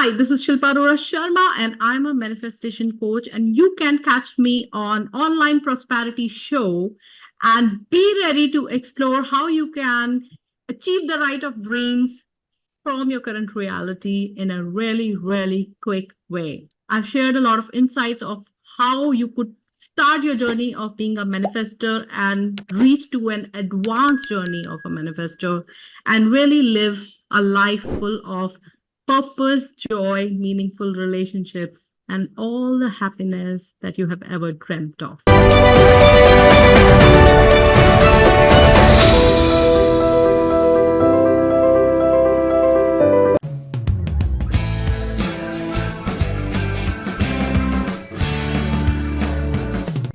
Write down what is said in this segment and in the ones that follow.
Hi, this is Shilpa Arora Sharma, and I'm a manifestation coach. And you can catch me on Online Prosperity Show and be ready to explore how you can achieve the right of dreams from your current reality in a really, really quick way. I've shared a lot of insights of how you could start your journey of being a manifester and reach to an advanced journey of a manifester and really live a life full of purpose, joy, meaningful relationships, and all the happiness that you have ever dreamt of.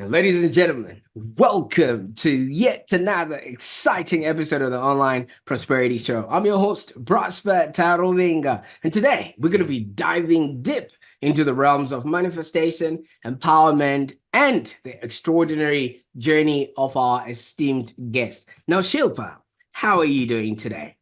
Ladies and gentlemen, welcome to yet another exciting episode of the Online Prosperity Show. I'm your host, Prosper Taruvinga, and today we're going to be diving deep into the realms of manifestation, empowerment, and the extraordinary journey of our esteemed guest. Now, Shilpa, how are you doing today?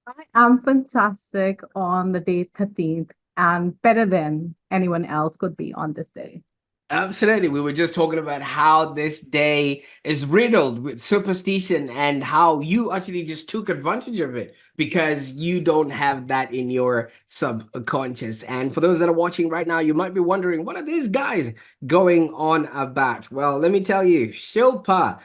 I am fantastic on the day 13th and better than anyone else could be on this day. Absolutely. We were just talking about how this day is riddled with superstition and how you actually just took advantage of it because you don't have that in your subconscious. And for those that are watching right now, you might be wondering, what are these guys going on about? Well, let me tell you, Shilpa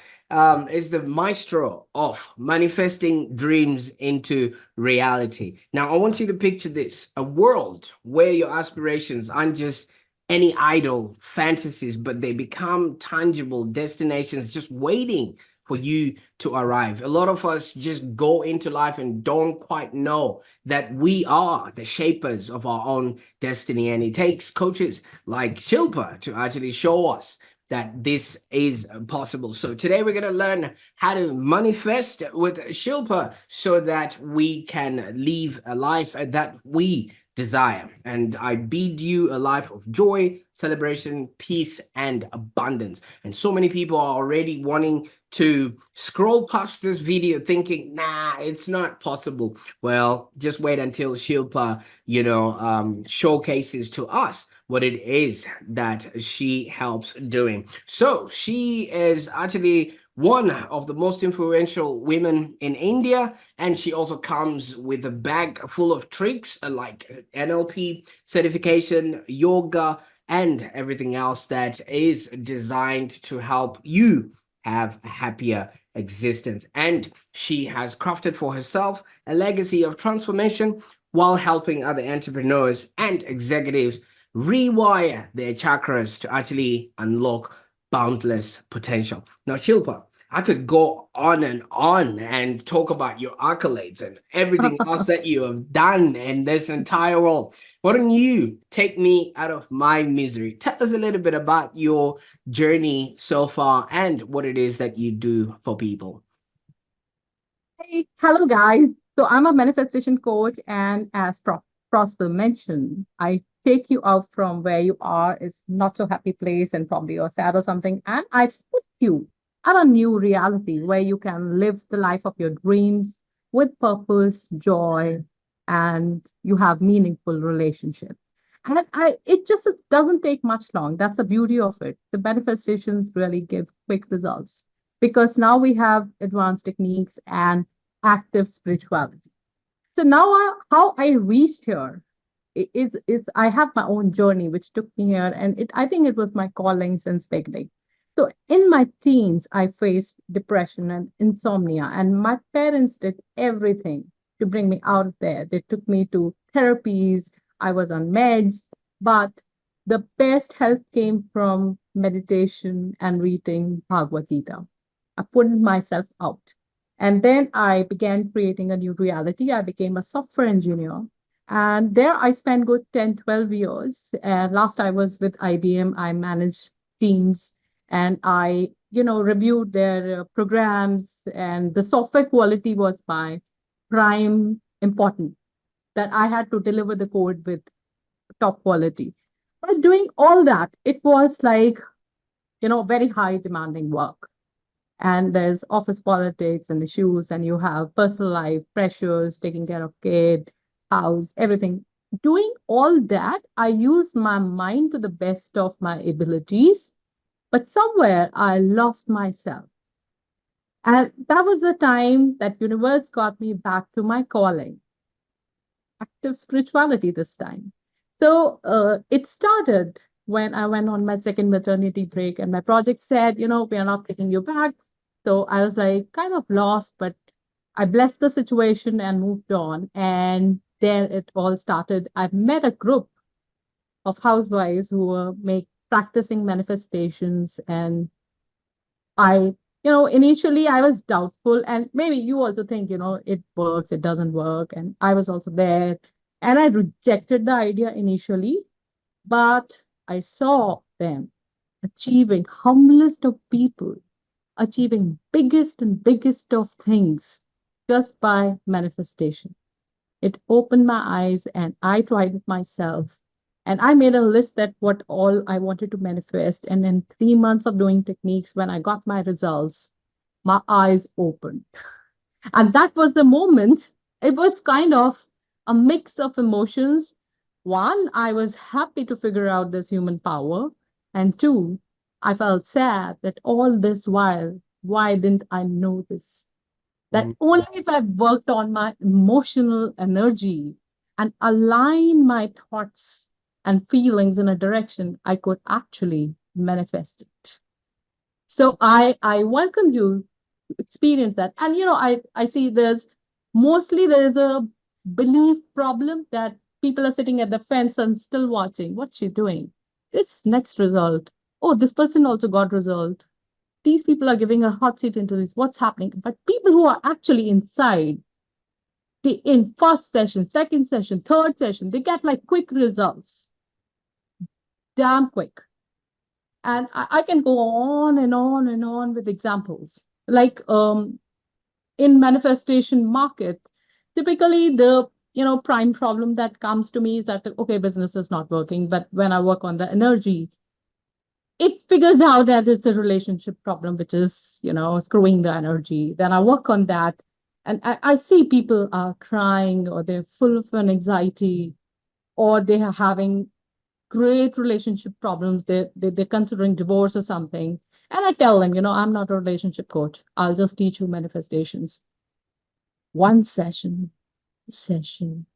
is the maestro of manifesting dreams into reality. Now, I want you to picture this, a world where your aspirations aren't just any idle fantasies, but they become tangible destinations just waiting for you to arrive. A lot of us just go into life and don't quite know that we are the shapers of our own destiny. And it takes coaches like Shilpa to actually show us that this is possible. So today we're going to learn how to manifest with Shilpa so that we can live a life that we desire. And I bid you a life of joy, celebration, peace, and abundance. And so many people are already wanting to scroll past this video thinking, nah, it's not possible. Well, just wait until Shilpa, showcases to us what it is that she helps doing. So she is actually one of the most influential women in India, and she also comes with a bag full of tricks like NLP certification, yoga, and everything else that is designed to help you have a happier existence. And she has crafted for herself a legacy of transformation while helping other entrepreneurs and executives rewire their chakras to actually unlock boundless potential. Now, Shilpa, I could go on and talk about your accolades and everything else that you have done in this entire world. Why don't you take me out of my misery? Tell us a little bit about your journey so far and what it is that you do for people. Hey, hello guys. So I'm a manifestation coach, and as Prosper mentioned, I take you out from where you are, is not so happy place, and probably you're sad or something, and I put you at a new reality where you can live the life of your dreams with purpose, joy, and you have meaningful relationships. And it just doesn't take much long. That's the beauty of it. The manifestations really give quick results because now we have advanced techniques and active spirituality. So now how I reached here is I have my own journey which took me here, and I think it was my calling since beginning. So in my teens, I faced depression and insomnia, and my parents did everything to bring me out of there. They took me to therapies. I was on meds, but the best help came from meditation and reading Bhagavad Gita. I put myself out. And then I began creating a new reality. I became a software engineer. And there I spent good 10, 12 years. And last I was with IBM, I managed teams and I, reviewed their programs, and the software quality was my prime important that I had to deliver the code with top quality. But doing all that, it was like, very high demanding work. And there's office politics and issues, and you have personal life pressures, taking care of kid, house, everything. Doing all that, I used my mind to the best of my abilities, but somewhere I lost myself. And that was the time that universe got me back to my calling, active spirituality this time. So it started when I went on my second maternity break, and my project said, we are not taking you back. So I was like kind of lost, but I blessed the situation and moved on. And there it all started. I met a group of housewives who were make practicing manifestations, and I, initially I was doubtful, and maybe you also think, it works, it doesn't work. And I was also there, and I rejected the idea initially, but I saw them achieving humblest of people, achieving biggest and biggest of things just by manifestation. It opened my eyes, and I tried it myself. And I made a list that what all I wanted to manifest. And in 3 months of doing techniques, when I got my results, my eyes opened. And that was the moment. It was kind of a mix of emotions. One, I was happy to figure out this human power. And two, I felt sad that all this while, why didn't I know this? That Mm, only if I worked on my emotional energy and aligned my thoughts and feelings in a direction, I could actually manifest it. So I welcome you to experience that. And I see there is a belief problem that people are sitting at the fence and still watching. What's she doing? This next result. Oh, this person also got result. These people are giving a hot seat into this. What's happening? But people who are actually inside, they in first session, second session, third session, they get like quick results, damn quick. And I can go on and on and on with examples. Like in manifestation market, typically the prime problem that comes to me is that okay, business is not working, but when I work on the energy, it figures out that it's a relationship problem, which is, screwing the energy. Then I work on that. And I see people are crying, or they're full of an anxiety, or they are having great relationship problems. They're considering divorce or something. And I tell them, I'm not a relationship coach. I'll just teach you manifestations. One session, session,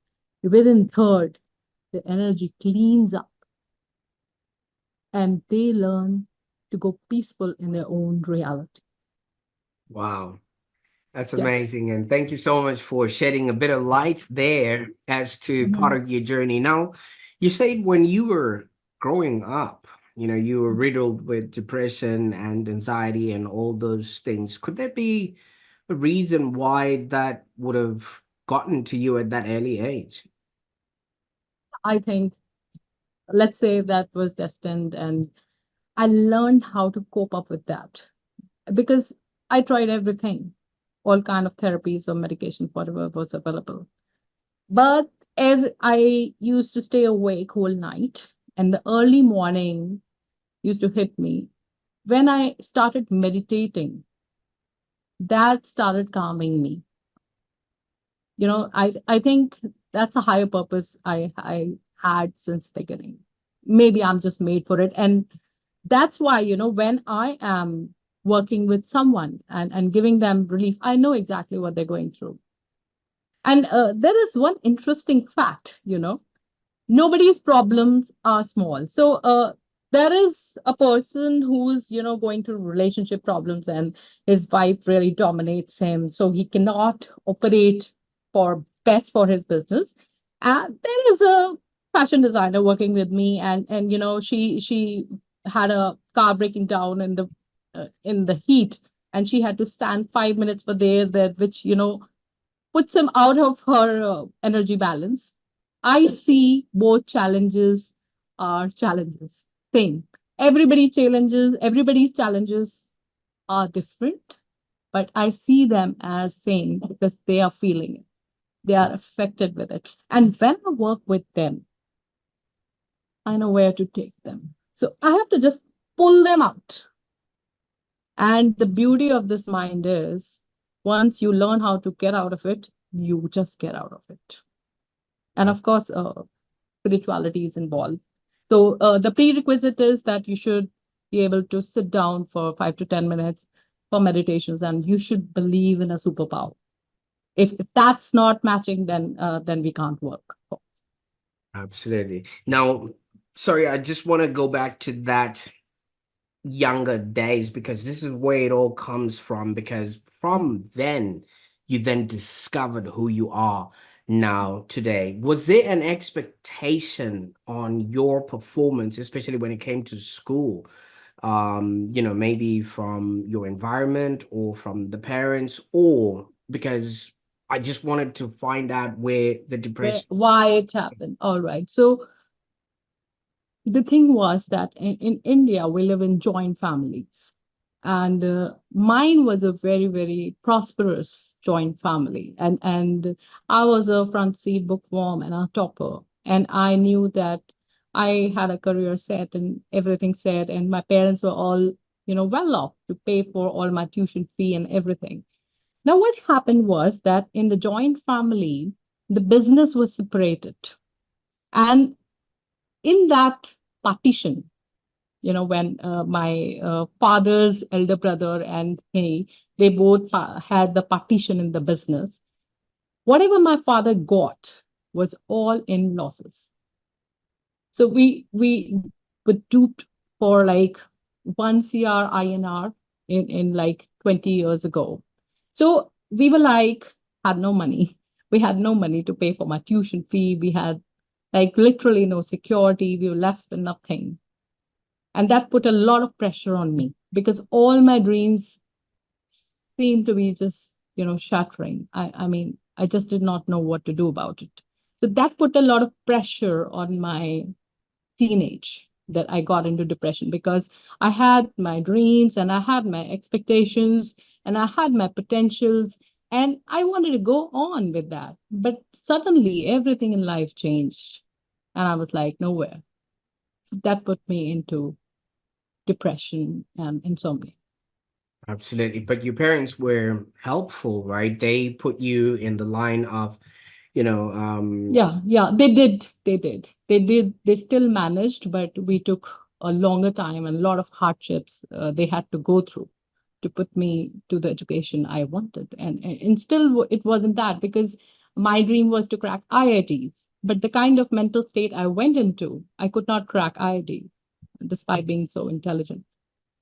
within third, the energy cleans up, and they learn to go peaceful in their own reality. wow. That's Yeah. amazing. And thank you so much for shedding a bit of light there as to part Mhm. of your journey. Now, you said when you were growing up, you were riddled with depression and anxiety and all those things. Could there be a reason why that would have gotten to you at that early age? I think, let's say that was destined, and I learned how to cope up with that because I tried everything, all kind of therapies or medication, whatever was available. But as I used to stay awake whole night, and the early morning used to hit me, when I started meditating, that started calming me. I think that's a higher purpose I had since beginning. Maybe I'm just made for it. And that's why, when I am working with someone and giving them relief, I know exactly what they're going through. And there is one interesting fact, nobody's problems are small. So there is a person who's going through relationship problems, and his wife really dominates him, so he cannot operate for best for his business. And there is a fashion designer working with me, and she had a car breaking down in the heat, and she had to stand 5 minutes for there, that which puts him out of her energy balance. I see both challenges are challenges. Same. Everybody's challenges are different, but I see them as same because they are feeling it. They are affected with it. And when I work with them, I know where to take them. So I have to just pull them out. And the beauty of this mind is once you learn how to get out of it, you just get out of it. And of course, spirituality is involved. So the prerequisite is that you should be able to sit down for 5 to 10 minutes for meditations, and you should believe in a superpower. If that's not matching, then we can't work. Absolutely. Now, sorry, I just want to go back to that younger days because this is where it all comes from. Because from then, you then discovered who you are now today. Was there an expectation on your performance, especially when it came to school? Maybe from your environment or from the parents, or because I just wanted to find out where the depression. Why it happened? All right. So the thing was that in India, we live in joint families. And mine was a very, very prosperous joint family. And I was a front seat bookworm and a topper. And I knew that I had a career set and everything set. And my parents were all, well off to pay for all my tuition fee and everything. Now, what happened was that in the joint family, the business was separated. And in that partition, when my father's elder brother and me, they both had the partition in the business. Whatever my father got was all in losses. So we were duped for like 1 CR INR in like 20 years ago. So we were like, had no money. We had no money to pay for my tuition fee. We had like literally no security. We were left with nothing. And that put a lot of pressure on me because all my dreams seemed to be just, shattering. I mean, I just did not know what to do about it. So that put a lot of pressure on my teenage that I got into depression because I had my dreams and I had my expectations and I had my potentials and I wanted to go on with that. But suddenly everything in life changed and I was like, nowhere. That put me into depression and insomnia. Absolutely. But your parents were helpful, right? They put you in the line of, you know, um, Yeah, they did. They did. They did. They still managed, but we took a longer time and a lot of hardships they had to go through to put me to the education I wanted. And still, it wasn't that because my dream was to crack IITs. But the kind of mental state I went into, I could not crack IIT despite being so intelligent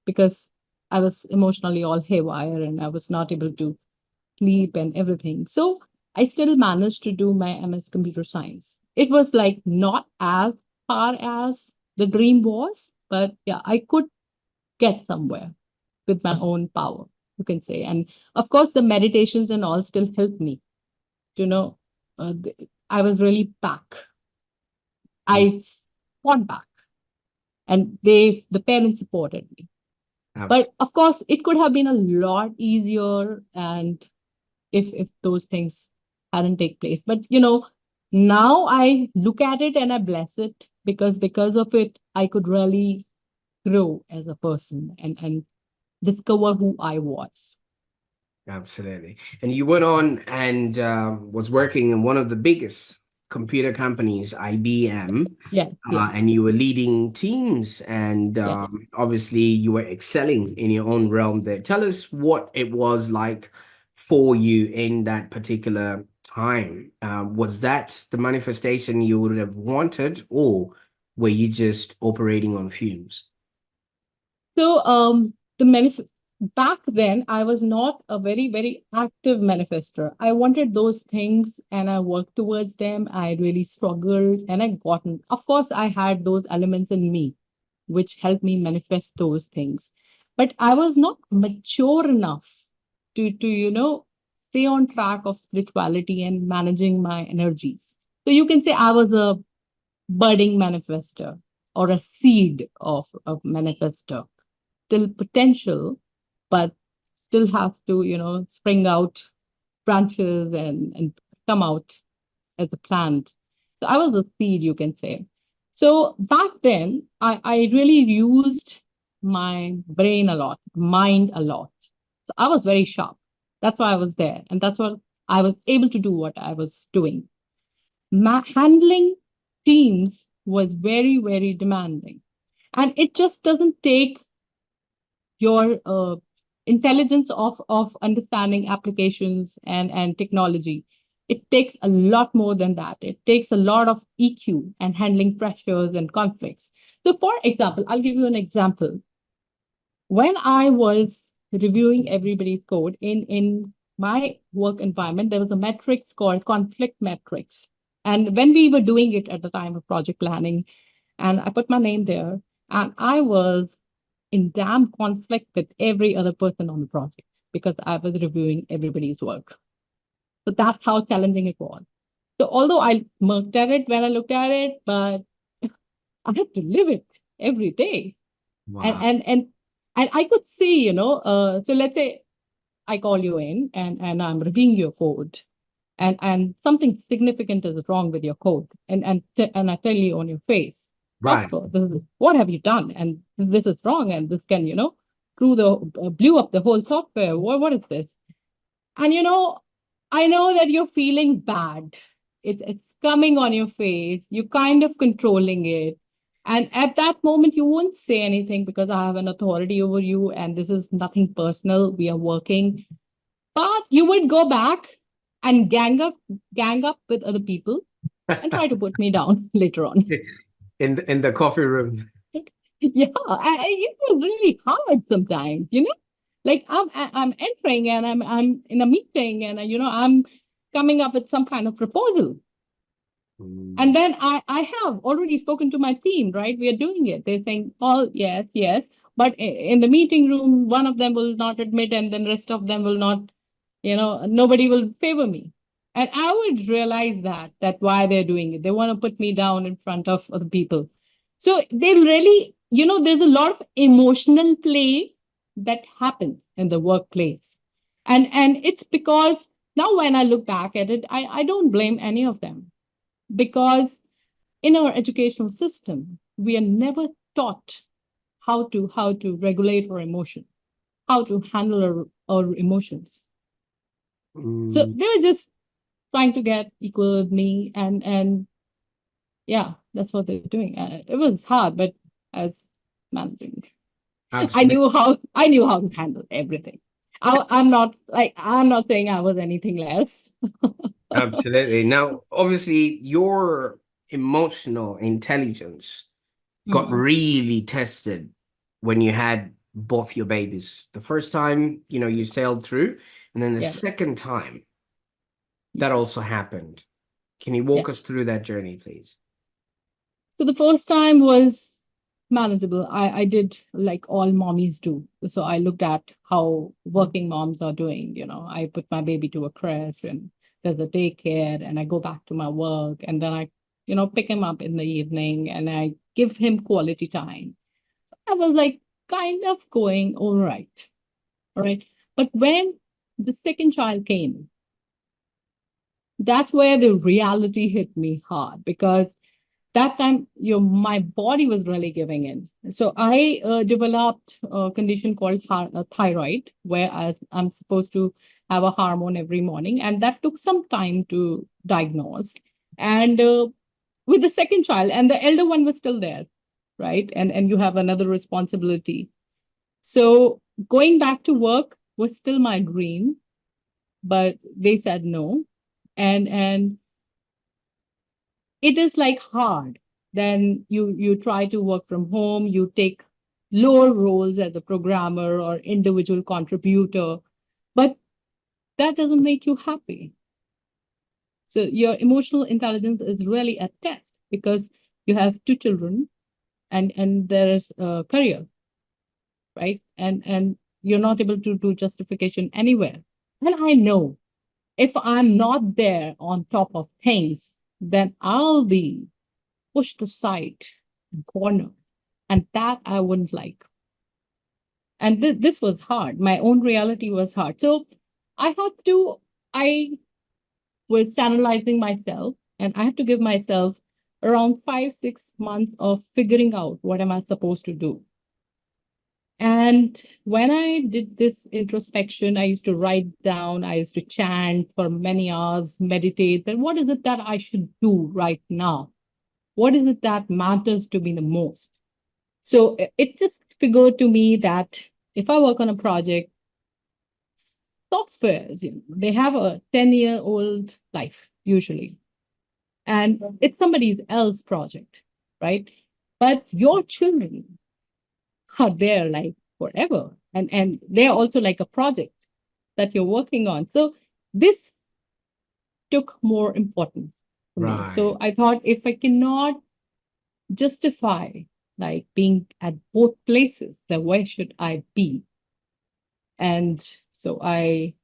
because I was emotionally all haywire and I was not able to sleep and everything. So I still managed to do my MS computer science. It was like not as far as the dream was, but yeah, I could get somewhere with my own power, you can say. And of course, the meditations and all still helped me. You know, I was really back. I fought back, and the parents supported me. abs- But of course, it could have been a lot easier and if those things hadn't take place. But now I look at it and I bless it because of it, I could really grow as a person and discover who I was. Absolutely. And you went on and was working in one of the biggest computer companies, IBM, Yes, yes, and you were leading teams, and yes. obviously you were excelling in your own realm there. Tell us what it was like for you in that particular time. Was that the manifestation you would have wanted, or were you just operating on fumes? So the back then I was not a very, very active manifester. I wanted those things and I worked towards them. I really struggled and I gotten. Of course, I had those elements in me which helped me manifest those things. But I was not mature enough to stay on track of spirituality and managing my energies. So you can say I was a budding manifester or a seed of manifester, still potential, but still have to, spring out branches and come out as a plant. So I was a seed, you can say. So back then, I really used my brain a lot, mind a lot. So I was very sharp. That's why I was there. And that's what I was able to do what I was doing. Handling teams was very, very demanding. And it just doesn't take your intelligence of understanding applications and technology. It takes a lot more than that. It takes a lot of EQ and handling pressures and conflicts. So, for example, I'll give you an example. When I was reviewing everybody's code in my work environment, there was a matrix called conflict matrix. And when we were doing it at the time of project planning, and I put my name there, and I was in damn conflict with every other person on the project because I was reviewing everybody's work. So that's how challenging it was. So although I smirked at it when I looked at it, but I had to live it every day. And Wow. and and and I could see, so let's say I call you in and I'm reviewing your code and something significant is wrong with your code and I tell you on your face, Right. Prosper, this is what have you done, and this is wrong, and this can screw the blew up the whole software. What is this? And I know that you're feeling bad. It's coming on your face. You're kind of controlling it. And at that moment, you won't say anything because I have an authority over you, and this is nothing personal. We are working. But you would go back and gang up with other people and try to put me down later on. In the coffee room. Yeah, it was really hard sometimes, Like I'm entering and I'm in a meeting and I'm coming up with some kind of proposal. And Mm. then I have already spoken to my team, right? We are doing it. They're saying, oh, yes, yes. But in the meeting room, one of them will not admit, and then rest of them will not, nobody will favor me. And I would realize that why they're doing it. They want to put me down in front of other people. So they really, there's a lot of emotional play that happens in the workplace. And it's because now when I look back at it, I don't blame any of them because in our educational system we are never taught how to regulate our emotion, how to handle our emotions. So Mm. they were just trying to get equal with me, and yeah, that's what they're doing. It was hard, but as managing, i Absolutely. knew how i knew how to handle everything. I'm not saying I was anything less. Absolutely. Now, obviously, your emotional intelligence got Mhm. really tested when you had both your babies. The first time, you sailed through, and then the Yeah, second time that yeah, also happened. Can you yeah. walk us through that journey, please? So the first time was manageable. I did like all mommies do. So I looked at how working moms are doing. I put my baby to a creche and there's a daycare, and I go back to my work, and then I, pick him up in the evening and I give him quality time. So I was like kind of going all right. All right. But when the second child came, that's where the reality hit me hard because that time my body was really giving in. So I developed a condition called thyroid, where I'm supposed to have a hormone every morning, and that took some time to diagnose. And with the second child, and the elder one was still there, right? And you have another responsibility. So going back to work was still my dream, but they said no. And it is like hard. Then you try to work from home, you take lower roles as a programmer or individual contributor, but that doesn't make you happy. So your emotional intelligence is really a test because you have two children and there is a career, right? And you're not able to do justification anywhere. And I know if I'm not there on top of things, then I'll be pushed aside and cornered. And that I wouldn't like. And this was hard. My own reality was hard. So I had to, I was channelizing myself, and I had to give myself around 5, 6 months of figuring out what am I supposed to do. And when I did this introspection, I used to write down, I used to chant for many hours, meditate. Then what is it that I should do right now? What is it that matters to me the most? So it just figured to me that if I work on a project, softwares, they have a 10-year-old life usually, and it's somebody else's project, right? But your children are there like forever, and they're also like a project that you're working on. So this took more importance to me. Right. So I thought if I cannot justify like being at both places, then where should I be? And so I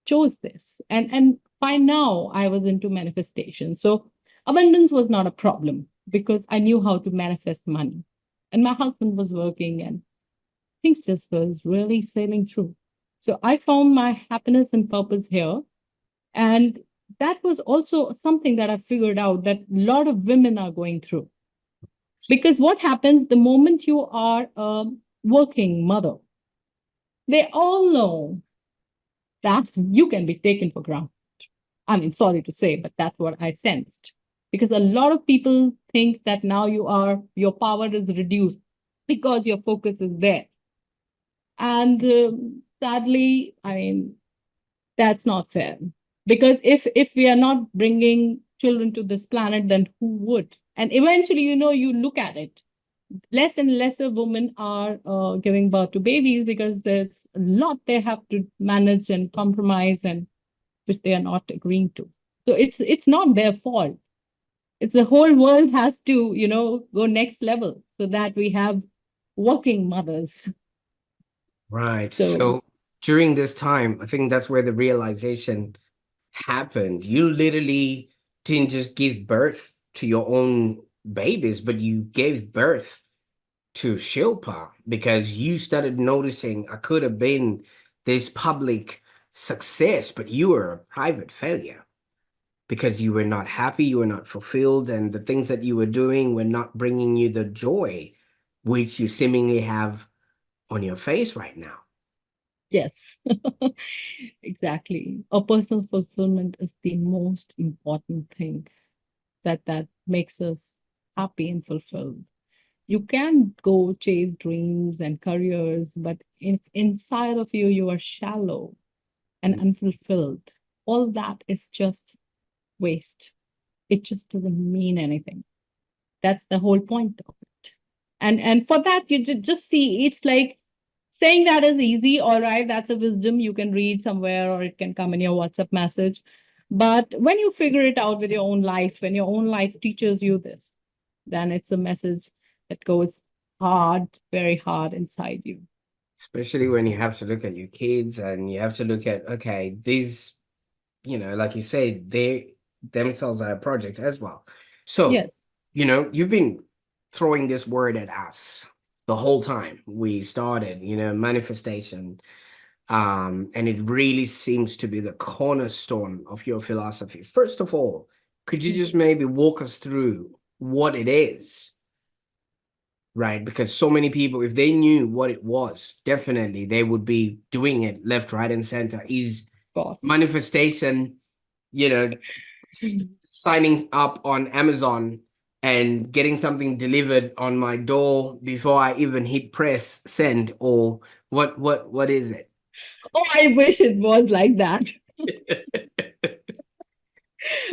chose this. And by now I was into manifestation. So abundance was not a problem because I knew how to manifest money. And my husband was working and things just was really sailing through. So I found my happiness and purpose here. And that was also something that I figured out that a lot of women are going through. Because what happens the moment you are a working mother, they all know that you can be taken for granted. I mean, sorry to say, but that's what I sensed. Because a lot of people think that now your power is reduced because your focus is there. And sadly, I mean, that's not fair. Because if we are not bringing children to this planet, then who would? And eventually, you look at it. Less and lesser women are giving birth to babies because there's a lot they have to manage and compromise, and which they are not agreeing to. So it's not their fault. It's the whole world has to go next level so that we have working mothers. Right. So So during this time, I think that's where the realization happened. You literally didn't just give birth to your own babies, but you gave birth to Shilpa because you started noticing I could have been this public success, but you were a private failure because you were not happy, you were not fulfilled, and the things that you were doing were not bringing you the joy which you seemingly have on your face right now. yes, exactly. A personal fulfillment is the most important thing that makes us happy and fulfilled. You can go chase dreams and careers, but if inside of you are shallow and unfulfilled, all that is just waste. It just doesn't mean anything. That's the whole point of it. And for that, you just see it's like saying that is easy. All right, that's a wisdom you can read somewhere, or it can come in your WhatsApp message. But when you figure it out with your own life, when your own life teaches you this, then it's a message that goes hard, very hard inside you. Especially when you have to look at your kids and you have to look at, okay, these, like you said, they themselves are a project as well. So, Yes. you've been throwing this word at us the whole time we started, manifestation. And it really seems to be the cornerstone of your philosophy. First of all, could you just maybe walk us through what it is? Right, because so many people, if they knew what it was, definitely they would be doing it left, right, and center. Is Boss. manifestation, you know, signing up on Amazon and getting something delivered on my door before I even hit press send, or what is it? Oh, I wish it was like that.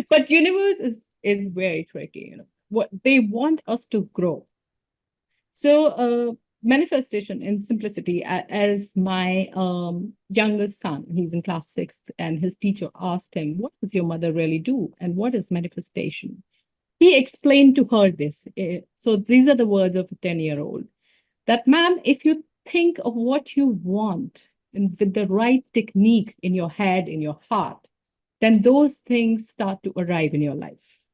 But universe is very tricky. What they want us to grow. So, manifestation in simplicity, as my youngest son, he's in class sixth, and his teacher asked him, "What does your mother really do? And what is manifestation?" He explained to her this. So, these are the words of a 10-year-old that, ma'am, if you think of what you want and with the right technique in your head, in your heart, then those things start to arrive in your life.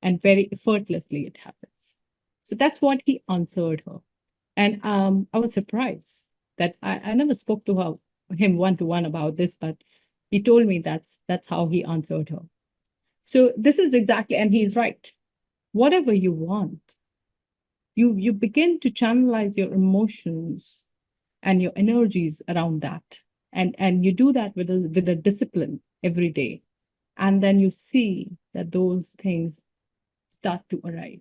And very effortlessly it happens. So that's what he answered her. And I was surprised that I never spoke to him one-to-one about this, but he told me that's how he answered her. So this is exactly, and he's right. Whatever you want, you begin to channelize your emotions and your energies around that. And you do that with a discipline every day. And then you see that those things start to arrive.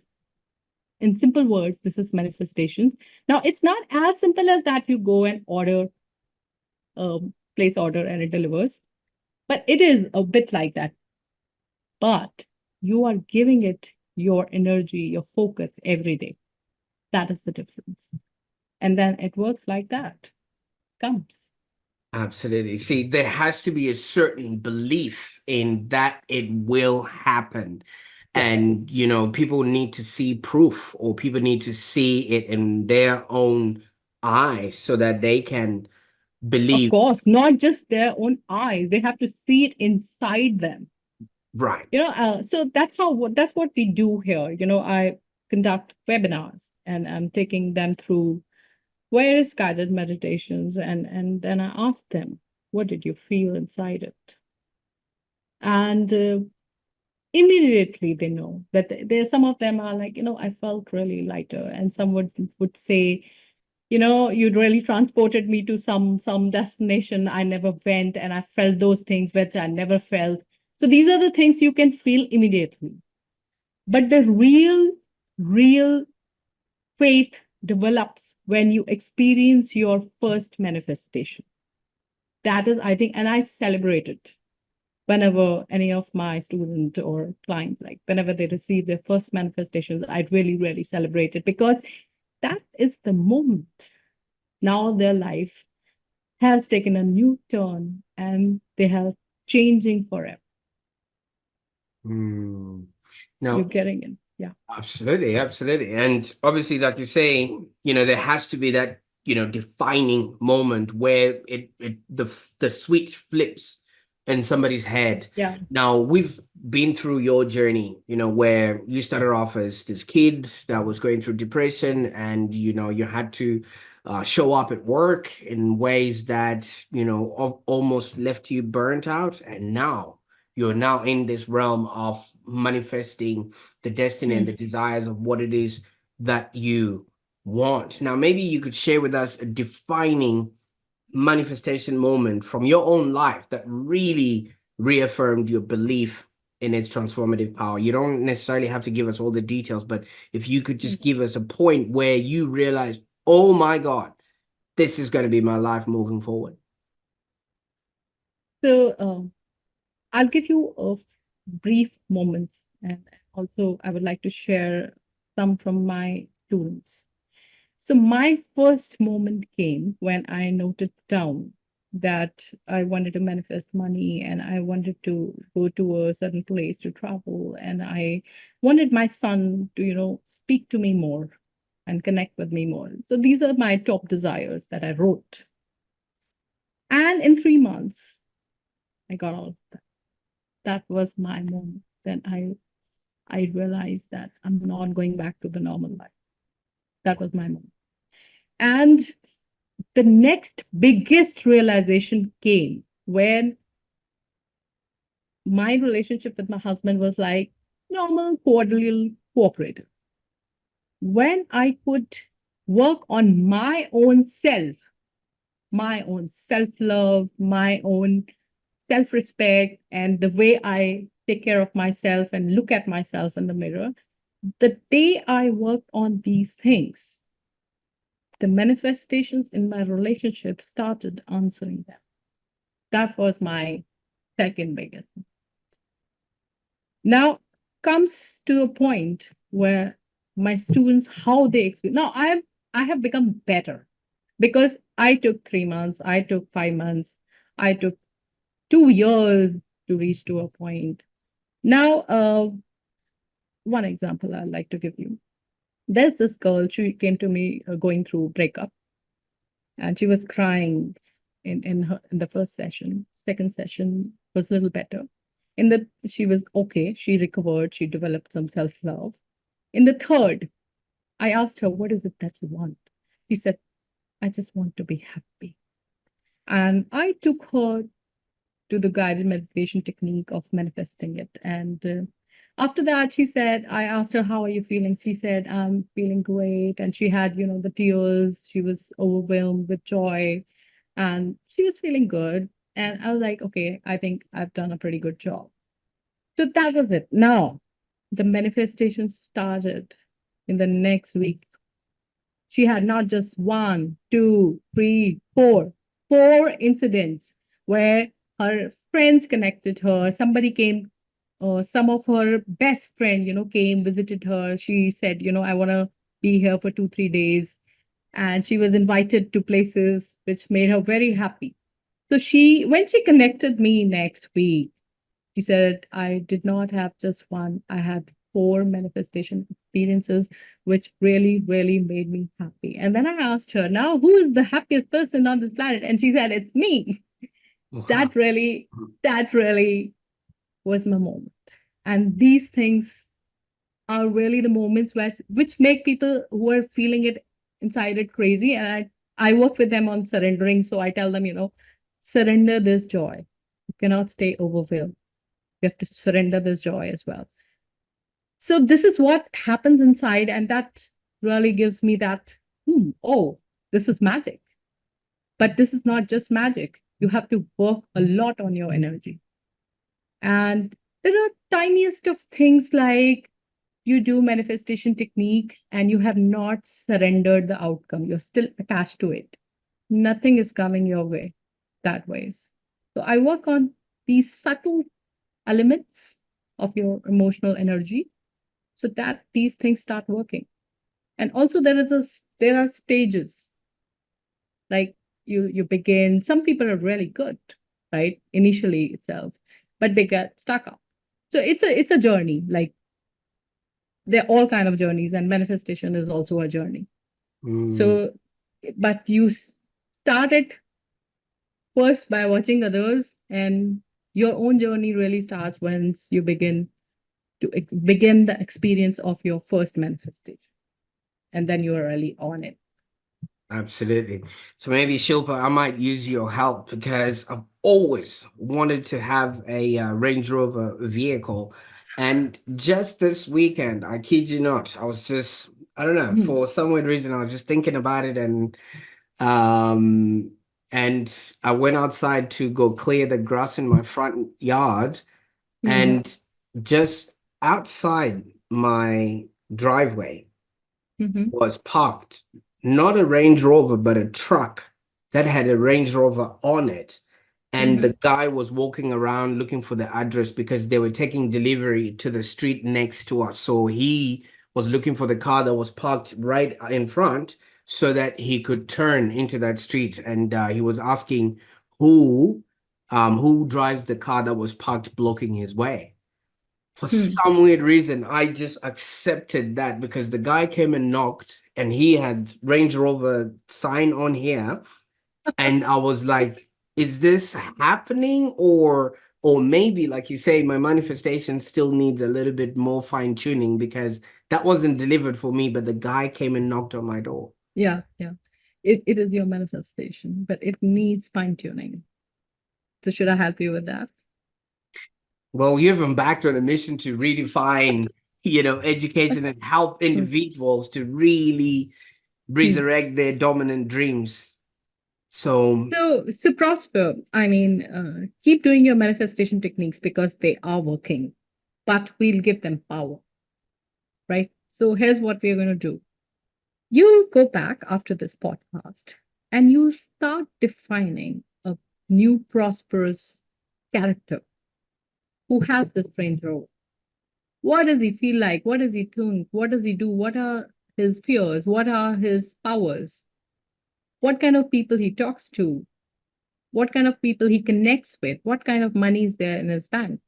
In simple words, this is manifestations. Now, it's not as simple as that you go and place order and it delivers, but it is a bit like that. But you are giving it your energy, your focus every day. That is the difference. And then it works like that. Comes. Absolutely. See, there has to be a certain belief in that it will happen. Yes. And, people need to see proof, or people need to see it in their own eyes so that they can Of believe. course, not just their own eyes. They have to see it inside them. Right. So that's what we do here. I conduct webinars and I'm taking them through various guided meditations, and then I ask them, what did you feel inside it? And immediately they know that there's some of them are like, I felt really lighter, and some would say, you'd really transported me to some destination I never went, and I felt those things which I never felt. So these are the things you can feel immediately. But the real faith develops when you experience your first manifestation. That is, I think, and I celebrate it whenever any of my student or client, like whenever they receive their first manifestations, I really celebrate it, because that is the moment. Now their life has taken a new turn and they are changing forever. Mm. You're Now, getting it. Yeah. absolutely, absolutely. And obviously, like you say, there has to be that, defining moment where the switch flips in somebody's head. Yeah. Now, we've been through your journey, where you started off as this kid that was going through depression, and, you had to show up at work in ways that, almost left you burnt out. And now you're now in this realm of manifesting the destiny and the Mm. desires of what it is that you want. Now, maybe you could share with us a defining manifestation moment from your own life that really reaffirmed your belief in its transformative power. You don't necessarily have to give us all the details, but if you could Mm. just give us a point where you realized, oh my God, this is going to be my life moving forward. So I'll give you a brief moments, and also I would like to share some from my students. So my first moment came when I noted down that I wanted to manifest money and I wanted to go to a certain place to travel, and I wanted my son to, speak to me more and connect with me more. So these are my top desires that I wrote. And in 3 months, I got all of that. That was my moment. Then I realized that I'm not going back to the normal life. That was my moment. And the next biggest realization came when my relationship with my husband was like normal, cordial, cooperative. When I could work on my own self love, my own self respect, and the way I take care of myself and look at myself in the mirror, the day I worked on these things, the manifestations in my relationship started answering them. That was my second biggest. Now comes to a point where my students, how they experience. Now I have become better because I took 3 months, I took 5 months, I took 2 years to reach to a point. Now, one example I'd like to give you. There's this girl, she came to me going through breakup, and she was crying in the first session. Second session was a little better. In the She was okay, she recovered, she developed some self-love. In the third, I asked her, what is it that you want? She said, I just want to be happy. And I took her to the guided meditation technique of manifesting it. And after that, she said, I asked her, how are you feeling? She said, I'm feeling great. And she had, the tears. She was overwhelmed with joy and she was feeling good. And I was like, okay, I think I've done a pretty good job. So that was it. Now, The manifestation started in the next week. She had not just one, two, three, four incidents where her friends connected her. Somebody came, some of her best friend, came, visited her. She said, I want to be here for 2, 3 days. And she was invited to places which made her very happy. So when she connected me next week, she said, I did not have just one, I had four manifestation experiences, which really, really made me happy. And then I asked her, now who is the happiest person on this planet? And she said, it's me. Wow. That really, that really was my moment. And these things are really the moments which make people who are feeling it inside it crazy. And I work with them on surrendering. So I tell them, surrender this joy. You cannot stay overwhelmed. You have to surrender this joy as well. So this is what happens inside, and that really gives me that, oh, this is magic. But this is not just magic. You have to work a lot on your energy. And there are tiniest of things like you do manifestation technique and you have not surrendered the outcome. You're still attached to it. Nothing is coming your way that ways. So I work on these subtle elements of your emotional energy so that these things start working. And also there are stages, like you begin, some people are really good, right, initially itself, but they get stuck up. So it's a journey, like they're all kind of journeys, and manifestation is also a journey. Mm, So but you start it first by watching others, and your own journey really starts once you begin the experience of your first manifestation, and then you are really on it. absolutely. So maybe Shilpa, I might use your help because I've always wanted to have a Range Rover vehicle. And just this weekend, I kid you not, I was just, I don't know, Mhm. for some weird reason, I was just thinking about it, um and I went outside to go clear the grass in my front yard, Mhm. and just outside my driveway Mhm. was parked not a Range Rover, but a truck that had a Range Rover on it. And Mhm. the guy was walking around looking for the address because they were taking delivery to the street next to us. So he was looking for the car that was parked right in front so that he could turn into that street. And he was asking who drives the car that was parked blocking his way. For Hmm. some weird reason, I just accepted that because the guy came and knocked and he had Range Rover sign on here. And I was like, is this happening? Or maybe, like you say, my manifestation still needs a little bit more fine tuning because that wasn't delivered for me, but the guy came and knocked on my door. Yeah, yeah. It is your manifestation, but it needs fine tuning. So should I help you with that? Well, you've embarked on a mission to redefine, education and help Hmm. individuals to really Hmm. resurrect their dominant dreams. So, So Prosper, I mean, keep doing your manifestation techniques because they are working, but we'll give them power, right? So here's what we're going to do. You go back after this podcast and you start defining a new prosperous character who has this range role. What does he feel like? What does he think? What does he do? What are his fears? What are his powers? What kind of people he talks to? What kind of people he connects with? What kind of money is there in his bank?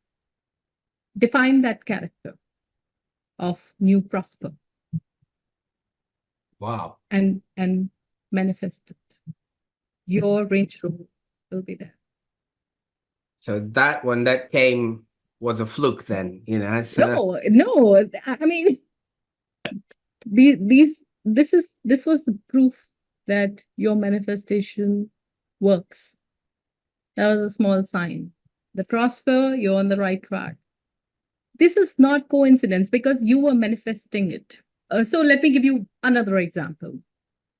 Define that character of new prosper wow. and manifest it. Your range role will be there. So that one that came was a fluke then, So No, no. I mean, this was the proof that your manifestation works. That was a small sign. The prosper, you're on the right track. This is not coincidence because you were manifesting it. So let me give you another example.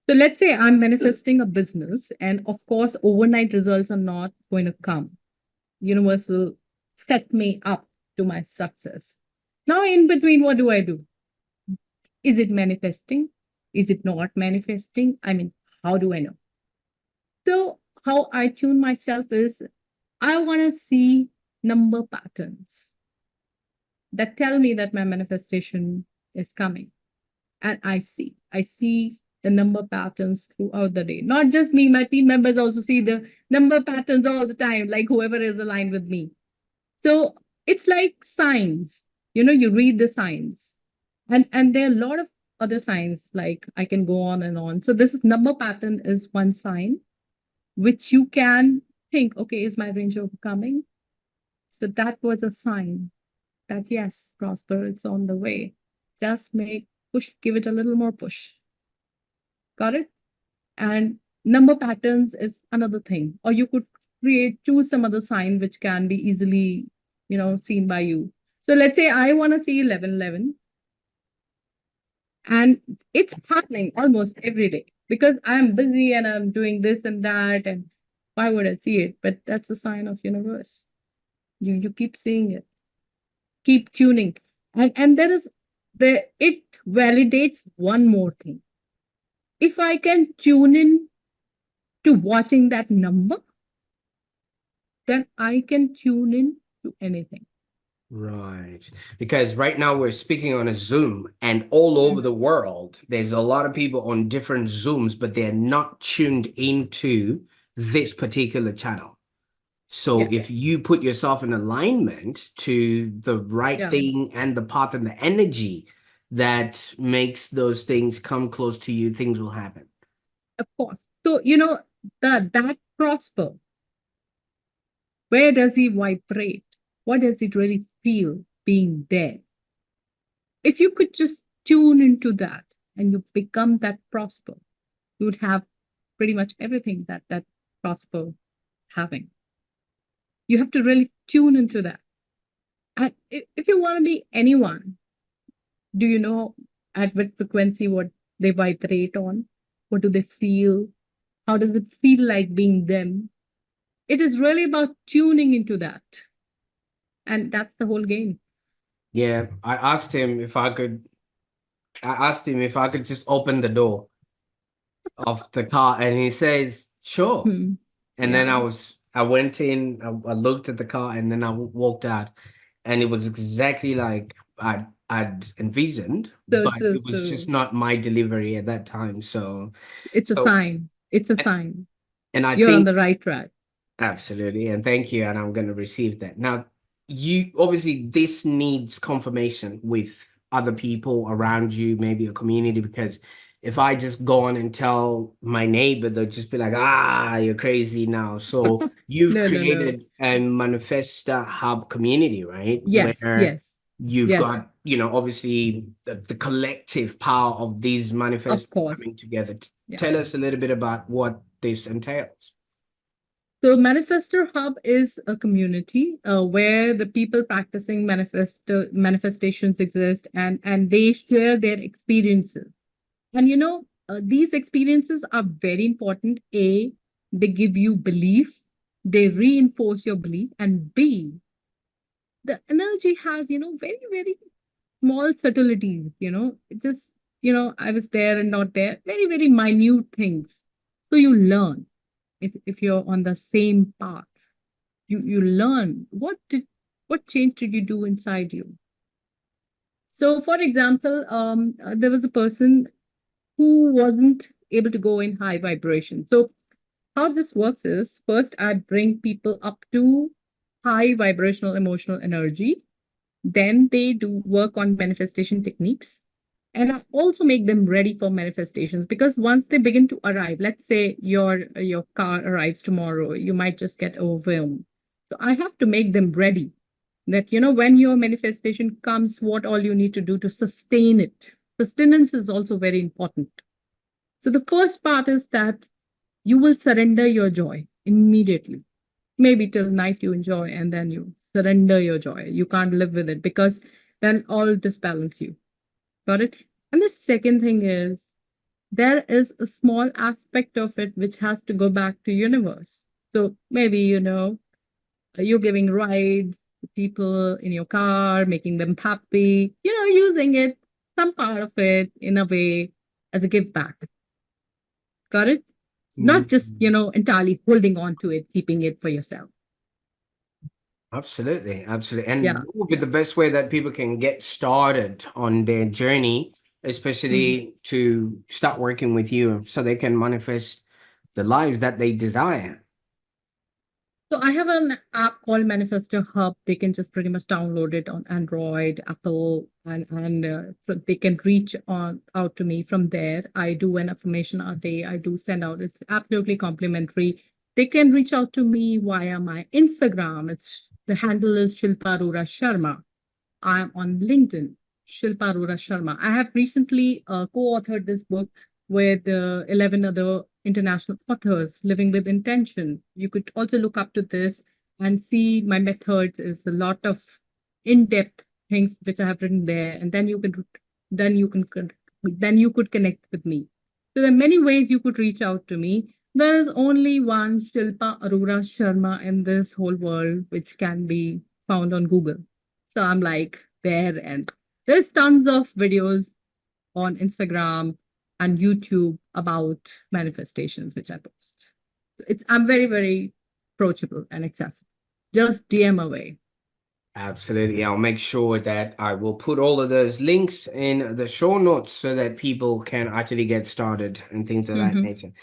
So let's say I'm manifesting a business, and of course, overnight results are not going to come. Universe will set me up to my success. Now, in between, what do I do? Is it manifesting? Is it not manifesting? I mean, how do I know? So, how I tune myself is I want to see number patterns that tell me that my manifestation is coming. And I see the number patterns throughout the day. Not just me, my team members also see the number patterns all the time, like whoever is aligned with me. So it's like signs. You read the signs. And there are a lot of other signs, like I can go on and on. So this is number pattern is one sign which you can think, okay, is my range overcoming? So that was a sign that yes, Prosper, it's on the way. Just give it a little more push. Got it? And number patterns is another thing. Or you could choose some other sign which can be easily, seen by you. So let's say I want to see 1111, and it's happening almost every day because I'm busy and I'm doing this and that. And why would I see it? But that's a sign of universe. You keep seeing it, keep tuning. And there is it validates one more thing. If I can tune in to watching that number, then I can tune in to anything. Right. Because right now we're speaking on a Zoom, and all over the world, there's a lot of people on different Zooms, but they're not tuned into this particular channel. So Yes. if you put yourself in alignment to the right Yeah, thing and the path and the energy that makes those things come close to you, things will happen. of course. So, that Prosper, where does he vibrate? What does it really feel being there? If you could just tune into that and you become that Prosper, you would have pretty much everything that Prosper having. You have to really tune into that. And if you want to be anyone, do you know at what frequency what they vibrate on? What do they feel? How does it feel like being them? It is really about tuning into that. And that's the whole game. Yeah, I asked him if I could just open the door of the car, and he says, sure. Hmm. And then Yeah. I went in, I looked at the car, and then I walked out, and it was exactly like I'd envisioned, So, but so, it was just so not my delivery at that time. it's a So, sign. It's a sign. and I You're on think the right track. absolutely, and thank you, and I'm going to receive that. Now, you obviously this needs confirmation with other people around you, maybe a community, because if I just go on and tell my neighbor, they'll just be like, "Ah, you're crazy now." So you've No, no, no. created a manifesta hub community, right? Yes, Where yes, you've yes, got, obviously the collective power of these of manifests coming course. together. Yeah. Tell us a little bit about what this entails. So, Manifestor Hub is a community where the people practicing manifestations exist, and they share their experiences. And these experiences are very important. A, they give you belief, they reinforce your belief, and B, the energy has, very, very small subtleties, it just, I was there and not there, very, very minute things. So you learn if you're on the same path, you learn what change did you do inside you. So for example, there was a person who wasn't able to go in high vibration. So how this works is first I bring people up to high vibrational emotional energy. Then they do work on manifestation techniques. And I also make them ready for manifestations because once they begin to arrive, let's say your car arrives tomorrow, you might just get overwhelmed. So I have to make them ready that when your manifestation comes, what all you need to do to sustain it. Sustenance is also very important. So the first part is that you will surrender your joy immediately. Maybe till night you enjoy and then you surrender your joy. You can't live with it because then all disbalance you. Got it? And the second thing is there is a small aspect of it which has to go back to universe. So maybe, you're giving ride the people in your car, making them happy, using it, some part of it in a way as a give back. Got it? It's not just, Mhm. entirely holding on to it, keeping it for yourself. Absolutely, absolutely. And Yeah. what would be Yeah. the best way that people can get started on their journey, Mhm. especially to start working with you so they can manifest the lives that they desire? So I have an app called Manifesto Hub. They can just pretty much download it on Android, Apple, and so they can reach on out to me from there. I do an affirmation a day. I do send out. It's absolutely complimentary. They can reach out to me via my Instagram. It's the handle is Shilpa Arora Sharma. I'm on LinkedIn, Shilpa Arora Sharma. I have recently co-authored this book with 11 other international authors, Living with Intention. You could also look up to this and see my methods is a lot of in-depth things which I have written there, and then you can then you could connect with me. So there are many ways you could reach out to me. There is only one Shilpa Arora Sharma in this whole world, which can be found on Google. So I'm like there, and there's tons of videos on Instagram and YouTube about manifestations, which I post. I'm very, very approachable and accessible. Just DM away. Absolutely. I'll make sure that I will put all of those links in the show notes so that people can actually get started and things of that Hmm. nature.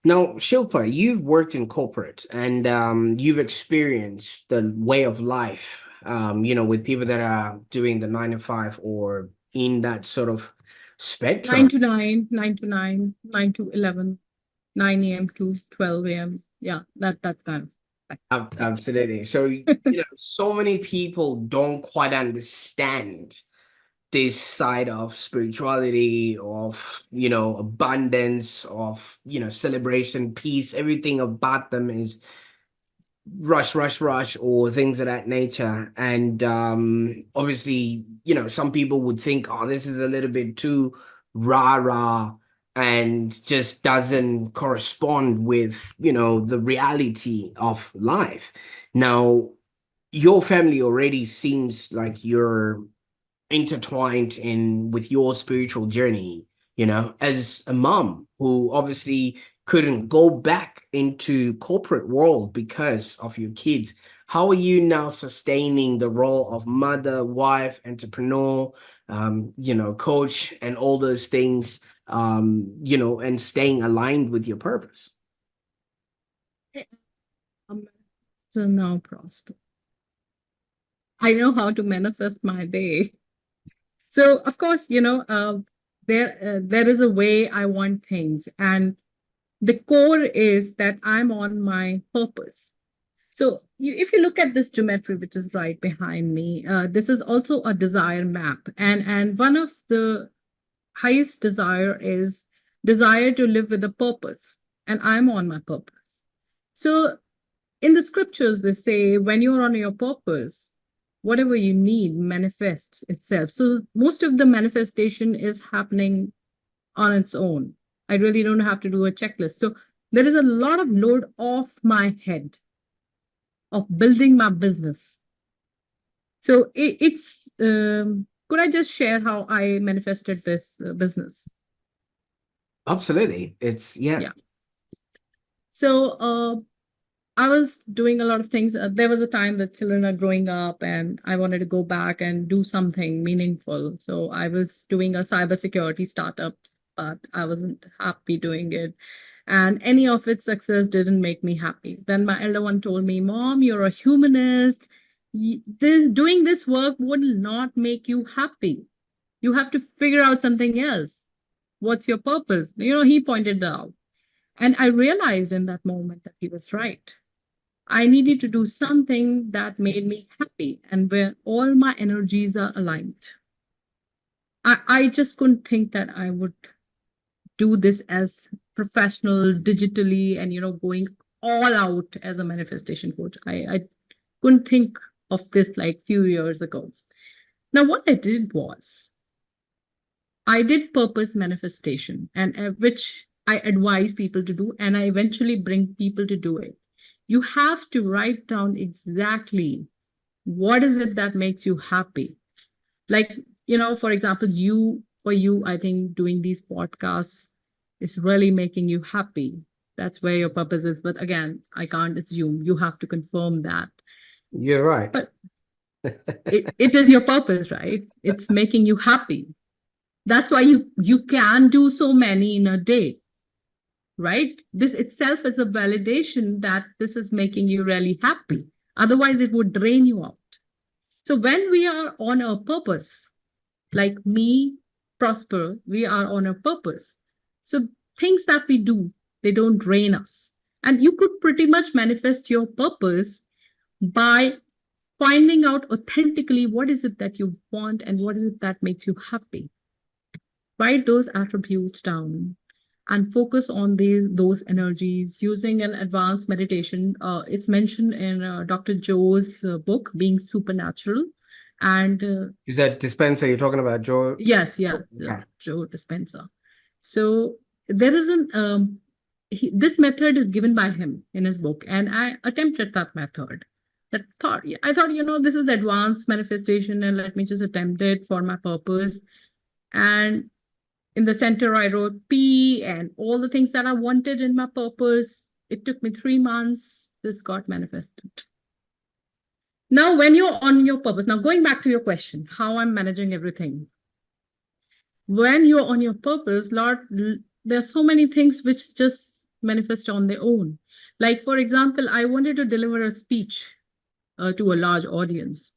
Now, Shilpa, you've worked in corporate and you've experienced the way of life, with people that are doing the 9 to 5 or in that sort of 9 spectrum. to 9, 9 to 9, 9 to 11, 9 a.m. to 12 a.m. Yeah, that kind of. Yeah. Absolutely. So, so many people don't quite understand this side of spirituality, of abundance, of celebration, peace. Everything about them is rush, rush, rush, or things of that nature. And obviously, some people would think, oh, this is a little bit too rah-rah and just doesn't correspond with the reality of life. Now, your family already seems like you're intertwined in with your spiritual journey, as a mom who obviously couldn't go back into corporate world because of your kids. How are you now sustaining the role of mother, wife, entrepreneur, coach, and all those things, and staying aligned with your purpose? Um, so now, Prosper, I know how to manifest my day. So of course, there is a way I want things, and the core is that I'm on my purpose. So if you look at this geometry, which is right behind me, this is also a desire map, and one of the highest desire is desire to live with a purpose, and I'm on my purpose. So in the scriptures, they say when you're on your purpose, whatever you need manifests itself. So most of the manifestation is happening on its own. I really don't have to do a checklist. So there is a lot of load off my head of building my business. So could I just share how I manifested this business? Absolutely. It's yeah. Yeah. So I was doing a lot of things. There was a time that children are growing up, and I wanted to go back and do something meaningful. So I was doing a cybersecurity startup, but I wasn't happy doing it. And any of its success didn't make me happy. Then my elder one told me, Mom, you're a humanist. Doing this work would not make you happy. You have to figure out something else. What's your purpose? He pointed out. And I realized in that moment that he was right. I needed to do something that made me happy and where all my energies are aligned. I just couldn't think that I would do this as professional digitally and going all out as a manifestation coach. I couldn't think of this like few years ago. Now what I did was I did purpose manifestation, and which I advise people to do, and I eventually bring people to do it. You have to write down exactly What is it that makes you happy? Like, for example, for you, I think doing these podcasts is really making you happy. That's where your purpose is. But again, I can't assume. You have to confirm that. You're right. But it is your purpose, right? It's making you happy. That's why you can do so many in a day, right? This itself is a validation that this is making you really happy. Otherwise, it would drain you out. So when we are on a purpose, like me, Prosper, we are on a purpose. So things that we do, they don't drain us. And you could pretty much manifest your purpose by finding out authentically what is it that you want and what is it that makes you happy. Write those attributes down and focus on those energies using an advanced meditation. It's mentioned in Dr. Joe's book, Being Supernatural. And Is that Dispenser you're talking about, Joe? yes, Okay. Joe Dispenza. So there is this method is given by him in his book, and I attempted that method. I thought, this is advanced manifestation, and let me just attempt it for my purpose. And in the center, I wrote P and all the things that I wanted in my purpose. It took me 3 months. This got manifested. Now, when you're on your purpose, now going back to your question, how I'm managing everything. When you're on your purpose, there are so many things which just manifest on their own. Like, for example, I wanted to deliver a speech to a large audience.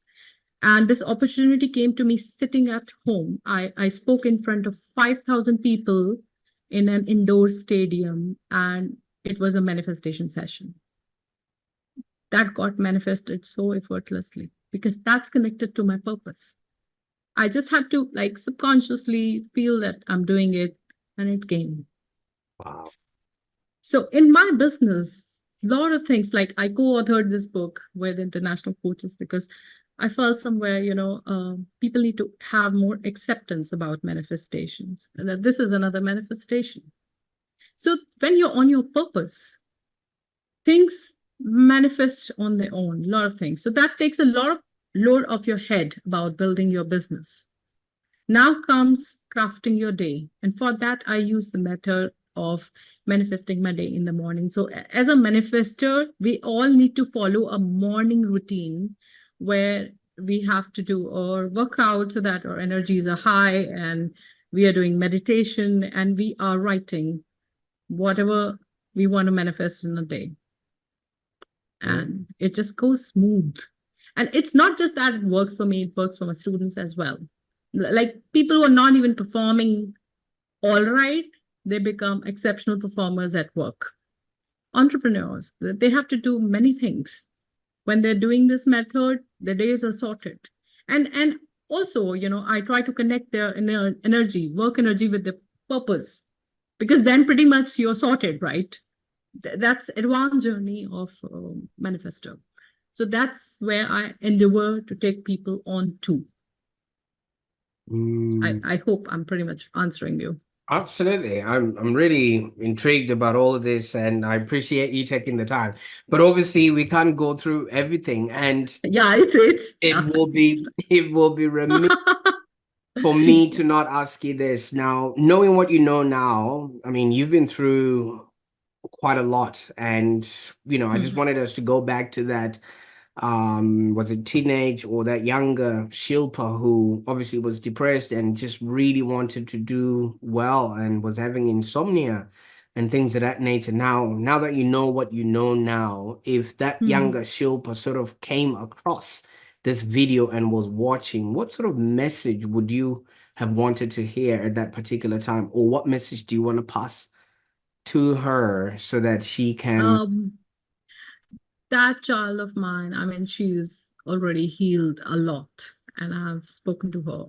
And this opportunity came to me sitting at home. I spoke in front of 5,000 people in an indoor stadium, and it was a manifestation session. That got manifested so effortlessly because that's connected to my purpose. I just had to like subconsciously feel that I'm doing it, and it came. Wow. So in my business, a lot of things, like I co-authored this book with international coaches because I felt somewhere, people need to have more acceptance about manifestations, and that this is another manifestation. So when you're on your purpose, things manifest on their own, a lot of things. So that takes a lot of load off your head about building your business. Now comes crafting your day. And for that, I use the method of manifesting my day in the morning. So as a manifester, we all need to follow a morning routine where we have to do our workout so that our energies are high, and we are doing meditation, and we are writing whatever we want to manifest in a day. And it just goes smooth. And it's not just that it works for me, it works for my students as well. Like people who are not even performing all right, they become exceptional performers at work. Entrepreneurs, they have to do many things. When they're doing this method, their days are sorted. And also, I try to connect their energy, work energy with the purpose, because then pretty much you're sorted, right? That's advanced journey of manifesto. So that's where I endeavor to take people on to. I hope I'm pretty much answering you. Absolutely. I'm really intrigued about all of this, and I appreciate you taking the time. But obviously we can't go through everything, and yeah, it will be remiss for me to not ask you this. Now, knowing what you know now, I mean, you've been through quite a lot, and I just wanted us to go back to that was it teenage or that younger Shilpa who obviously was depressed and just really wanted to do well and was having insomnia and things of that nature. Now that you know what you know now, if that younger Shilpa sort of came across this video and was watching, what sort of message would you have wanted to hear at that particular time, or what message do you want to pass to her so that she can that child of mine, I mean, she's already healed a lot, and I've spoken to her.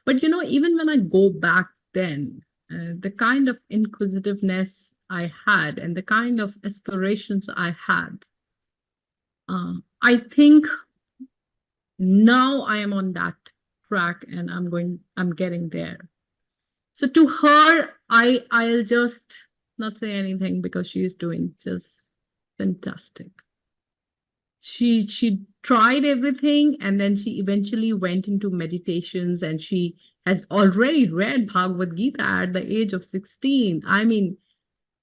But even when I go back then, the kind of inquisitiveness I had and the kind of aspirations I had, I think now I am on that track, and I'm getting there. So to her, I'll just not say anything because she is doing just fantastic. She tried everything, and then she eventually went into meditations, and she has already read Bhagavad Gita at the age of 16. I mean,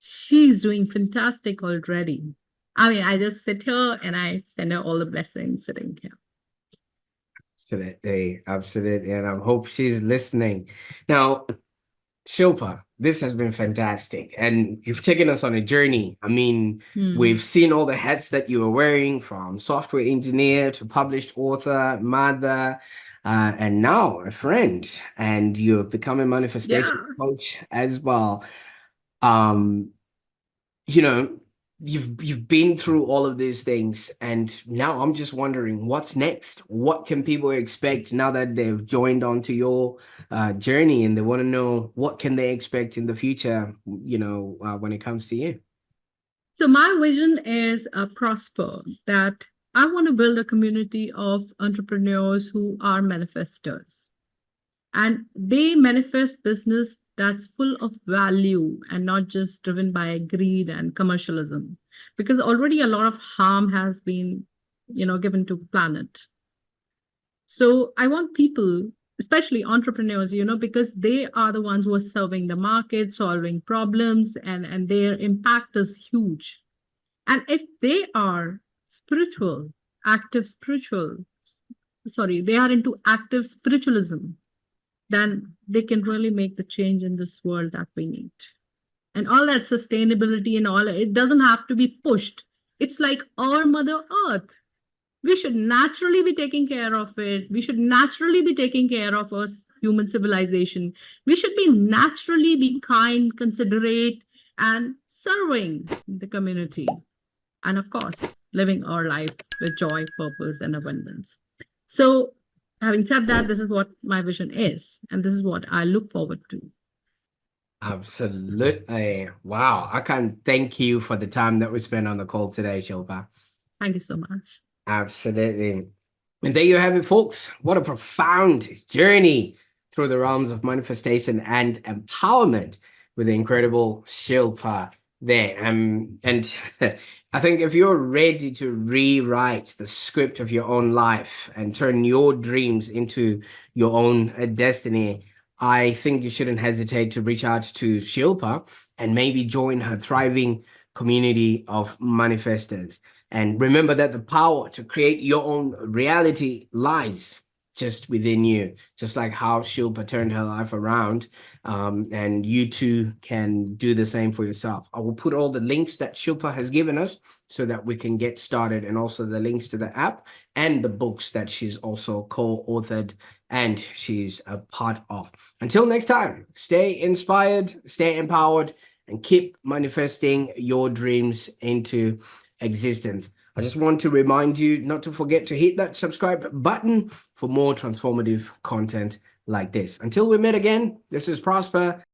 she's doing fantastic already. I mean, I just sit here and I send her all the blessings sitting here. Absolutely, absolutely. And I hope she's listening. Now, Shilpa, this has been fantastic. And you've taken us on a journey. I mean, we've seen all the hats that you were wearing, from software engineer to published author, mother, and now a friend. And you've become a manifestation Yeah. coach as well. Um, you know, you've been through all of these things, and now I'm just wondering what's next. What can people expect now that they've joined onto your journey, and they want to know what can they expect in the future, when it comes to you? So my vision is Prosper, that I want to build a community of entrepreneurs who are manifestors, and they manifest business that's full of value and not just driven by greed and commercialism, because already a lot of harm has been given to planet. So I want people, especially entrepreneurs, because they are the ones who are serving the market, solving problems, and their impact is huge. And if they are spiritual, active spiritual, sorry, they are into active spiritualism, then they can really make the change in this world that we need. And all that sustainability and all, it doesn't have to be pushed. It's like our Mother Earth. We should naturally be taking care of it. We should naturally be taking care of us, human civilization. We should be naturally be kind, considerate, and serving the community. And of course, living our life with joy, purpose, and abundance. So, having said that, this is what my vision is, and this is what I look forward to. Absolutely. Wow. I can't thank you for the time that we spent on the call today, Shilpa. Thank you so much. Absolutely. And there you have it, folks. What a profound journey through the realms of manifestation and empowerment with the incredible Shilpa there. And I think if you're ready to rewrite the script of your own life and turn your dreams into your own destiny, I think you shouldn't hesitate to reach out to Shilpa and maybe join her thriving community of manifestors. And remember that the power to create your own reality lies just within you, just like how Shilpa turned her life around. And you too can do the same for yourself. I will put all the links that Shilpa has given us so that we can get started, and also the links to the app and the books that she's also co-authored and she's a part of. Until next time, stay inspired, stay empowered, and keep manifesting your dreams into existence. I just want to remind you not to forget to hit that subscribe button for more transformative content like this. Until we meet again, this is Prosper.